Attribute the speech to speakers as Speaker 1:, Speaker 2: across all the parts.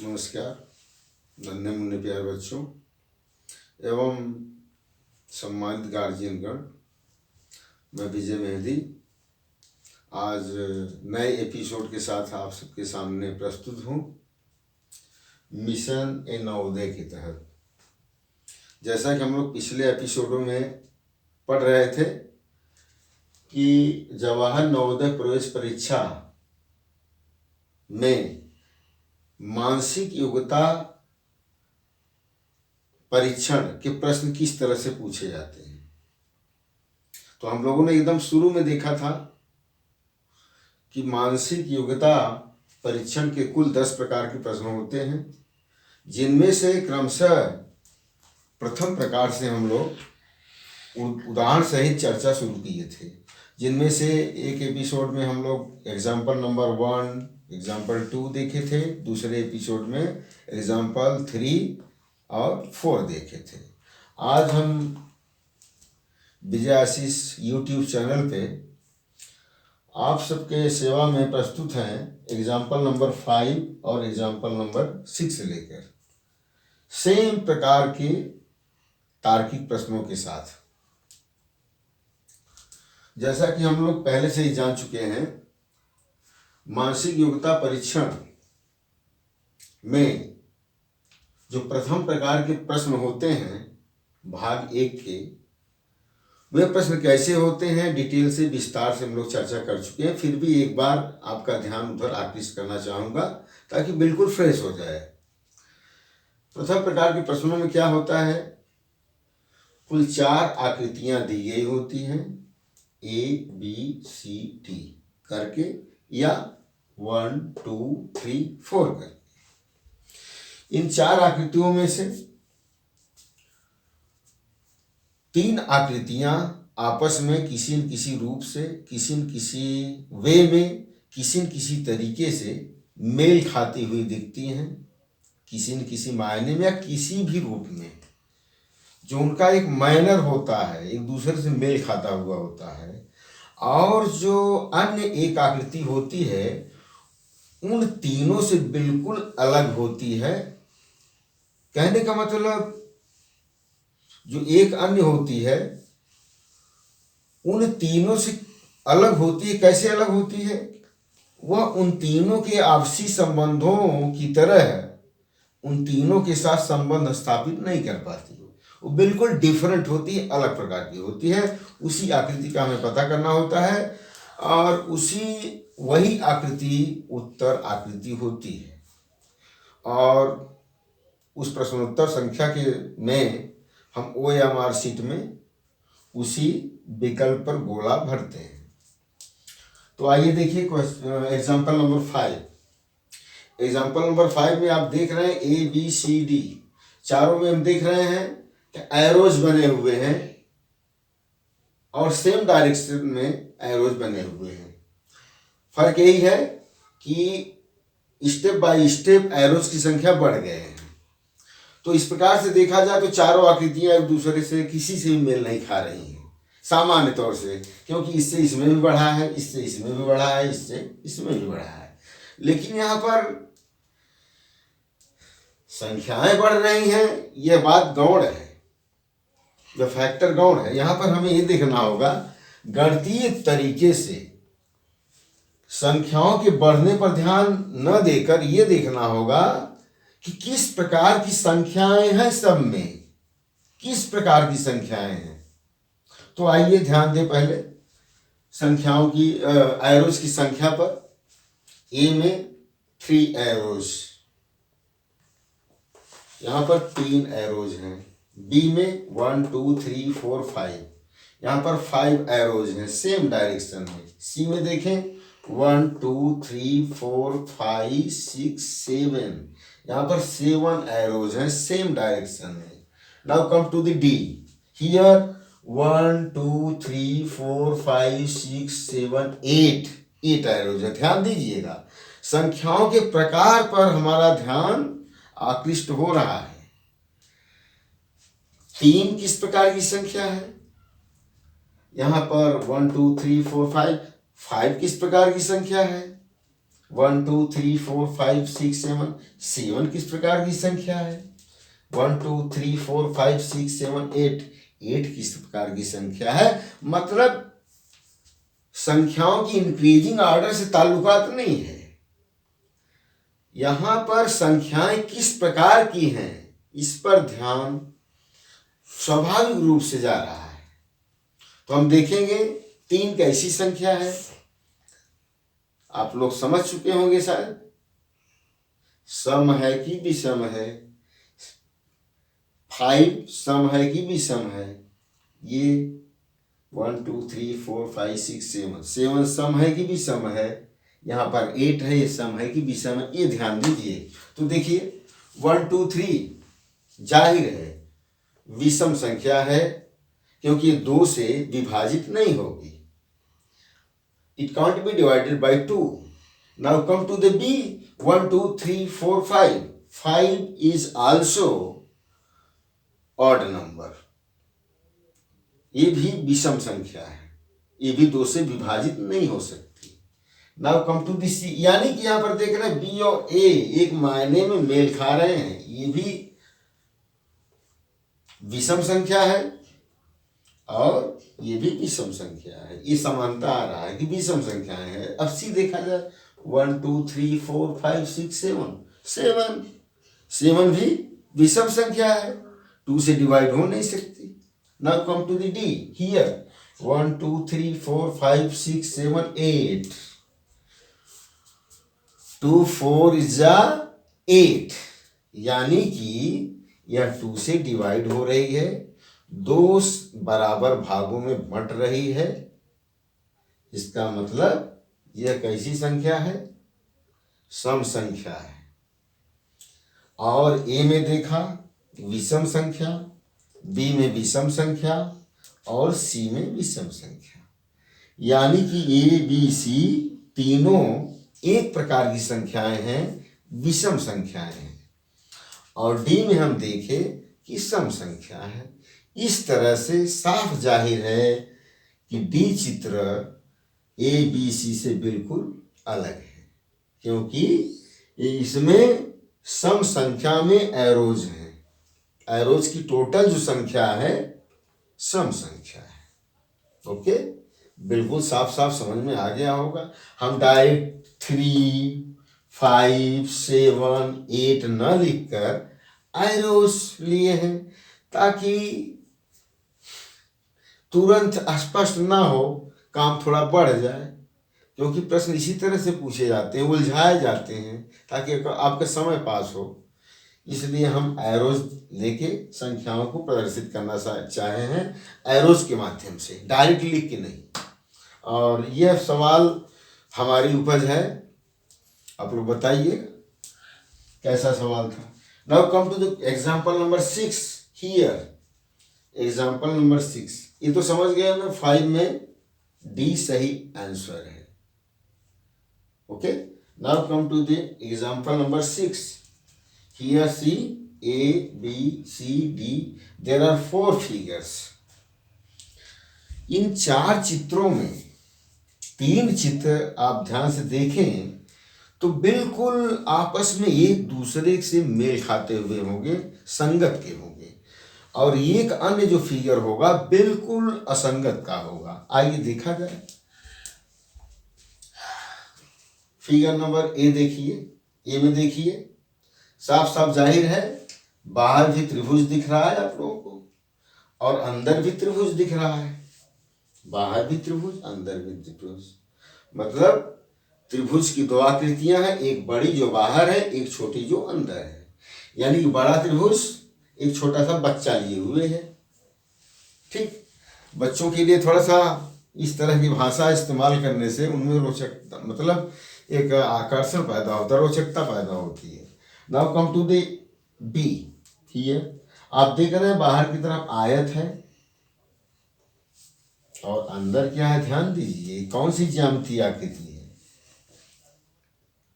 Speaker 1: नमस्कार नन्हे मुन्ने प्यारे बच्चों एवं सम्मानित गार्जियनगण। मैं विजय मेहदी आज नए एपिसोड के साथ आप सबके सामने प्रस्तुत हूँ। मिशन ए नवोदय के तहत जैसा कि हम लोग पिछले एपिसोडों में पढ़ रहे थे कि जवाहर नवोदय प्रवेश परीक्षा में मानसिक योग्यता परीक्षण के प्रश्न किस तरह से पूछे जाते हैं। तो हम लोगों ने एकदम शुरू में देखा था कि मानसिक योग्यता परीक्षण के कुल 10 प्रकार के प्रश्न होते हैं, जिनमें से क्रमशः प्रथम प्रकार से हम लोग उदाहरण सहित चर्चा शुरू किए थे, जिनमें से एक एपिसोड में हम लोग एग्जाम्पल नंबर 1 एग्जाम्पल 2 देखे थे, दूसरे एपिसोड में एग्जाम्पल 3 और 4 देखे थे। आज हम विजय आशीष यूट्यूब चैनल पे आप सबके सेवा में प्रस्तुत हैं एग्जाम्पल नंबर 5 और एग्जाम्पल नंबर 6 लेकर सेम प्रकार के तार्किक प्रश्नों के साथ। जैसा कि हम लोग पहले से ही जान चुके हैं, मानसिक योग्यता परीक्षण में जो प्रथम प्रकार के प्रश्न होते हैं भाग 1 के, वे प्रश्न कैसे होते हैं डिटेल से विस्तार से हम लोग चर्चा कर चुके हैं। फिर भी एक बार आपका ध्यान उधर आकृष्ट करना चाहूँगा ताकि बिल्कुल फ्रेश हो जाए। प्रथम प्रकार के प्रश्नों में क्या होता है, कुल 4 आकृतियाँ दी गई होती हैं ABCD करके या 1 2 3 4 करके। इन 4 आकृतियों में से 3 आकृतियां आपस में किसी न किसी रूप से, किसी न किसी वे में, किसी न किसी तरीके से मेल खाती हुई दिखती हैं, किसी न किसी मायने में या किसी भी रूप में। जो उनका एक मैनर होता है, एक दूसरे से मेल खाता हुआ होता है। और जो अन्य एक आकृति होती है उन तीनों से बिल्कुल अलग होती है। कहने का मतलब जो एक अन्य होती है उन तीनों से अलग होती है। कैसे अलग होती है? वह उन तीनों के आपसी संबंधों की तरह उन तीनों के साथ संबंध स्थापित नहीं कर पाती। वो बिल्कुल डिफरेंट होती है, अलग प्रकार की होती है। उसी आकृति का हमें पता करना होता है और वही आकृति उत्तर आकृति होती है। और उस प्रश्नोत्तर संख्या के में हम OMR शीट में उसी विकल्प पर गोला भरते हैं। तो आइए देखिए एग्जाम्पल नंबर 5। एग्जाम्पल नंबर 5 में आप देख रहे हैं ABCD, चारों में हम देख रहे हैं कि एरोज बने हुए हैं और सेम डायरेक्शन में एरोज बने हुए हैं। फर्क यही है कि स्टेप बाय स्टेप एरोज की संख्या बढ़ गए हैं। तो इस प्रकार से देखा जाए तो चारों आकृतियां एक दूसरे से किसी से भी मेल नहीं खा रही हैं सामान्य तौर से, क्योंकि इससे इसमें भी बढ़ा है, इससे इसमें भी बढ़ा है, इससे इसमें भी बढ़ा है। लेकिन यहाँ पर संख्याएं बढ़ रही हैं, यह बात गौण है, यह फैक्टर गौण है। यहाँ पर हमें ये देखना होगा गणितीय तरीके से संख्याओं के बढ़ने पर ध्यान न देकर यह देखना होगा कि किस प्रकार की संख्याएं हैं, सब में किस प्रकार की संख्याएं हैं। तो आइए ध्यान दें पहले संख्याओं की एरोज की संख्या पर। A में 3 एरोज, यहाँ पर 3 एरोज हैं। B में 1 2 3 4 5, यहाँ पर 5 एरोज हैं सेम डायरेक्शन में। C में देखें 1 2 3 4 5 6 7, यहाँ पर 7 एरोज हैं सेम डायरेक्शन में। Now come to the D। Here 1 2 3 4 5 6 7 8 arrows है। ध्यान दीजिएगा संख्याओं के प्रकार पर हमारा ध्यान आकृष्ट हो रहा है। 3 किस प्रकार की संख्या है? यहाँ पर 1 2 3 4 5 5 किस प्रकार की संख्या है? 1 2 3 4 5 6 7, 7 किस प्रकार की संख्या है? 1 2 3 4 5 6 7 8, 8 किस प्रकार की संख्या है? मतलब संख्याओं की इंक्रीजिंग ऑर्डर से ताल्लुकात नहीं है, यहां पर संख्याएं किस प्रकार की हैं इस पर ध्यान स्वाभाविक रूप से जा रहा है। तो हम देखेंगे 3 कैसी संख्या है, आप लोग समझ चुके होंगे शायद, सम है कि विषम है, 5 सम है कि विषम है, ये 1 2 3 4 5 6 7, 7 सम है कि विषम है, यहाँ पर 8 है, ये सम है कि विषम है, ये ध्यान दीजिए। तो देखिए 1 2 3 जाहिर है विषम संख्या है, क्योंकि 2 से विभाजित नहीं होगी, it can't be divided by 2. Now come to the B, 1 2 3 4 5, 5 is also odd number, ये भी विषम संख्या है, ये भी 2 से विभाजित नहीं हो सकती। नाउ कम टू दिस, यानी कि यहां पर देख रहे हैं बी और ए एक मायने में मेल खा रहे हैं, ये भी विषम संख्या है और ये भी विषम संख्या है, ये समानता आ रहा है कि विषम संख्याएं हैं। अब सी देखा जाए 1 2 3 4 5 6 7, 7 भी विषम संख्या है, 2 से डिवाइड हो नहीं सकती। Now come to the D, here 1 2 3 4 5 6 7 8, 2 4 is 8, यानी कि यह 2 से डिवाइड हो रही है, 2 बराबर भागों में बंट रही है, इसका मतलब यह कैसी संख्या है? सम संख्या है। और ए में देखा विषम संख्या, बी में विषम संख्या और सी में विषम संख्या, यानी कि ए बी सी तीनों एक प्रकार की संख्याएं हैं, विषम संख्याएं हैं, और डी में हम देखें कि सम संख्या है। इस तरह से साफ जाहिर है कि डी चित्र ए बी सी से बिल्कुल अलग है, क्योंकि इसमें सम संख्या में एरोज हैं, एरोज की टोटल जो संख्या है सम संख्या है। ओके, बिल्कुल साफ साफ समझ में आ गया होगा। हम डायरेक्ट 3 5 7 8 न लिखकर एरोज लिए हैं, ताकि तुरंत स्पष्ट ना हो, काम थोड़ा बढ़ जाए, क्योंकि प्रश्न इसी तरह से पूछे जाते हैं, उलझाए जाते हैं, ताकि आपका समय पास हो। इसलिए हम एरोज लेके संख्याओं को प्रदर्शित करना चाहे हैं, एरोज के माध्यम से, डायरेक्ट लिख के नहीं। और यह सवाल हमारी उपज है, आप लोग बताइए कैसा सवाल था। Now come to the example number 6 here, example number 6, ये तो समझ गए ना, 5 में डी सही आंसर है। Okay, now come to the example number 6, here see A B C D, there are 4 figures. इन 4 चित्रों में 3 चित्र आप ध्यान से देखें तो बिल्कुल आपस में एक दूसरे से मेल खाते हुए होंगे, संगत के होंगे, और एक अन्य जो फिगर होगा बिल्कुल असंगत का होगा। आइए देखा जाए। फिगर नंबर ए देखिए, ए में देखिए साफ साफ जाहिर है, बाहर भी त्रिभुज दिख रहा है आप लोगों को, और अंदर भी त्रिभुज दिख रहा है, बाहर भी त्रिभुज अंदर भी त्रिभुज, मतलब त्रिभुज की 2 आकृतियां हैं, एक बड़ी जो बाहर है, एक छोटी जो अंदर है, यानी कि बड़ा त्रिभुज एक छोटा सा बच्चा लिए हुए है। ठीक, बच्चों के लिए थोड़ा सा इस तरह की भाषा इस्तेमाल करने से उनमें रोचकता, मतलब एक आकर्षण पैदा होता है, रोचकता पैदा होती है। Now come to the B, here आप देख रहे हैं बाहर की तरफ आयत है और अंदर क्या है, ध्यान दीजिए कौन सी ज्यामितीय आकृति है।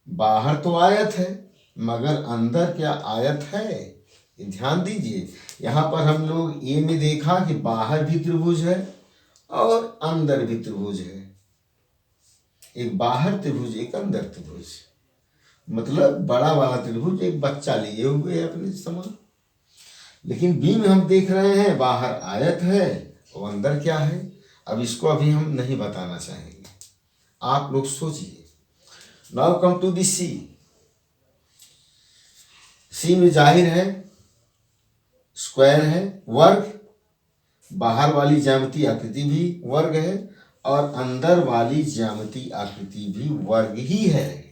Speaker 1: बाहर तो आयत है मगर अंदर क्या आयत है, ध्यान दीजिए। यहाँ पर हम लोग ए में देखा कि बाहर भी त्रिभुज है और अंदर भी त्रिभुज है, एक बाहर त्रिभुज, एक अंदर त्रिभुज। मतलब बड़ा वाला त्रिभुज एक बच्चा लिए हुए है अपने समान। लेकिन बी में हम देख रहे हैं बाहर आयत है और अंदर क्या है, अब इसको अभी हम नहीं बताना चाहेंगे, आप लोग सोचिए। नाउ कम टू दी सी। सी में जाहिर है स्क्वायर है, वर्ग, बाहर वाली ज्यामितीय आकृति भी वर्ग है और अंदर वाली ज्यामितीय आकृति भी वर्ग ही है।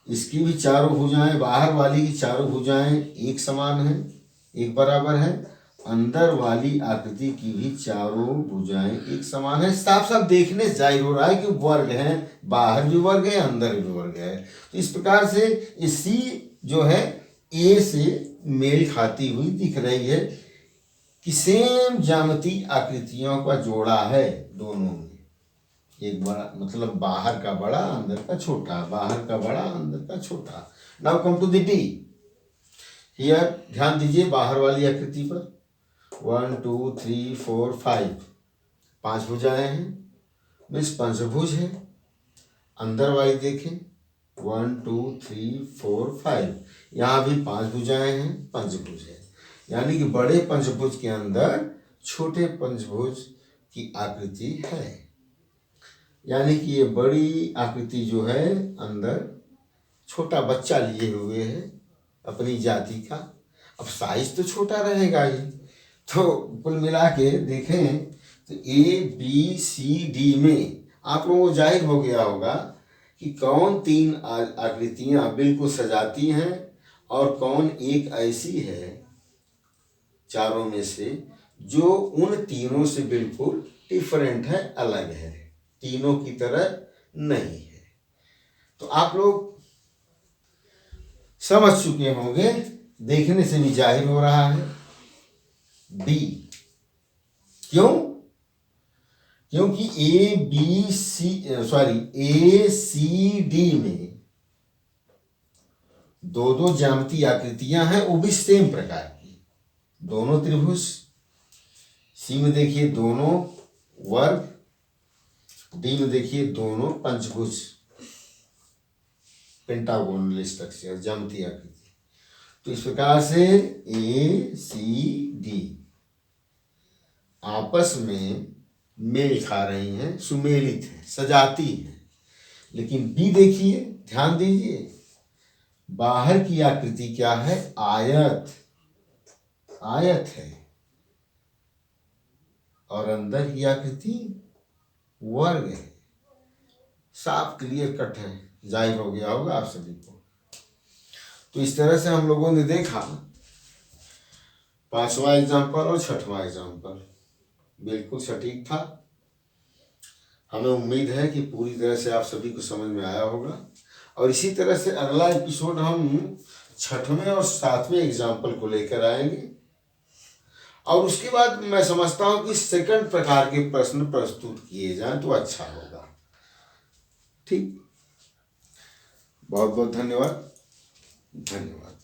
Speaker 1: इसकी भी चारों भुजाएं, बाहर वाली की चारों भुजाएं एक समान है, एक बराबर है। अंदर वाली आकृति की भी चारों भुजाएं एक समान है। साफ साफ देखने से जाहिर हो रहा है कि वर्ग है, बाहर भी वर्ग है, अंदर भी वर्ग है। तो इस प्रकार से ये सी जो है ए से मेल खाती हुई दिख रही है कि सेम ज्यामितीय आकृतियों का जोड़ा है दोनों में। एक बड़ा मतलब बाहर का बड़ा अंदर का छोटा, बाहर का बड़ा अंदर का छोटा। Now come to the D. Here ध्यान दीजिए बाहर वाली आकृति पर 1 2 3 4 5 5 भुजाएं हैं, मीन्स पंचभुज है। अंदर वाली देखें 1 2 3 4 5, यहाँ भी 5 भुजाएं हैं, पंचभुज है। यानी कि बड़े पंचभुज के अंदर छोटे पंचभुज की आकृति है। यानी कि ये बड़ी आकृति जो है अंदर छोटा बच्चा लिए हुए है अपनी जाति का। अब साइज तो छोटा रहेगा ही। तो कुल मिला के देखें तो ए बी सी डी में आप लोगों को जाहिर हो गया होगा कि कौन तीन आकृतियां बिल्कुल सजाती हैं और कौन एक ऐसी है चारों में से जो उन तीनों से बिल्कुल डिफरेंट है, अलग है, तीनों की तरह नहीं है। तो आप लोग समझ चुके होंगे, देखने से भी जाहिर हो रहा है बी। क्यों? क्योंकि ए सी डी में दो दो ज्यामितीय आकृतियां हैं, वो भी सेम प्रकार की, दोनों त्रिभुज। सी में देखिए दोनों वर्ग, डी में देखिए दोनों पंचभुज, पेंटागोनल स्ट्रक्चर, ज्यामितीय आकृति। तो इस प्रकार से ए सी डी आपस में मेल खा रही हैं, सुमेलित है, सजाती हैं। लेकिन बी देखिए, ध्यान दीजिए, बाहर की आकृति क्या है? आयत, आयत है, और अंदर की आकृति वर्ग है। साफ क्लियर कट है, जाहिर हो गया होगा आप सभी को। तो इस तरह से हम लोगों ने देखा 5वां एग्जाम्पल और 6वां एग्जाम्पल बिल्कुल सटीक था। हमें उम्मीद है कि पूरी तरह से आप सभी को समझ में आया होगा। और इसी तरह से अगला एपिसोड हम 6वें और 7वें एग्जाम्पल को लेकर आएंगे। और उसके बाद मैं समझता हूं कि सेकंड प्रकार के प्रश्न प्रस्तुत किए जाएं तो अच्छा होगा। ठीक, बहुत बहुत धन्यवाद। धन्यवाद।